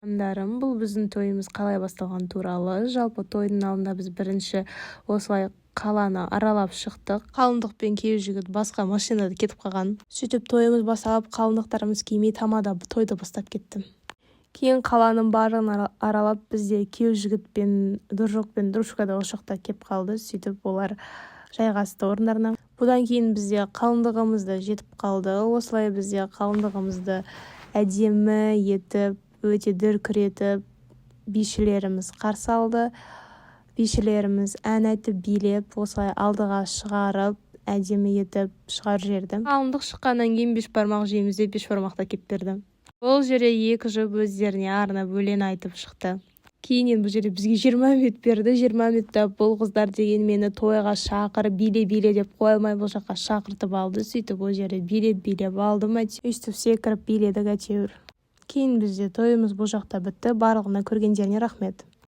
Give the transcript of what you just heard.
Андарым, бұл біздің тойымыз қалай басталған туралы. Жалпы тойдың алдында біз бірінші осылай қаланы аралап шықтық. Қалыңдықпен күйеу жігіт басқа машинада кетіп қалған. Сөйтіп тойымыз басталып, қалыңдықтарымыз кимей тамада тойды бастап кетті. Кейін қаланың барын аралап, бізде күйеу жігітпен Дружок пен Дружка да осы жақта кеп қалды. Сөйтіп олар жайғасты орындарына. Бұдан кейін бізде қалыңдығымызды жетіп қалды. Осылай бізде қалыңдығымызды әдемі етіп, өте дүркіретіп бишілеріміз қарсы алды. Бишілеріміз ән айтып билеп, осылай алдыға шығарып, әдемі етіп шығар жерді. Қалыңдық шыққаннан кейін бешбармақ жейміз деп бешбармақта кеп берді. Ол жерде екі жұп өздеріне арнап өлең айтып шықты. Кейіннен бұл жерде бізге 20 минут берді. 20 минутта бұл қыздар деген мені тойға шақырып, биле деп қоймай бұл жаққа шақыртып алды. Сөйтіп ол жерде билеп алдым. Өйстіп секіріп биледік әйтеуір. Кейін бізде тойымыз бұл жақта бітті. Барлығына көргендеріне рахмет.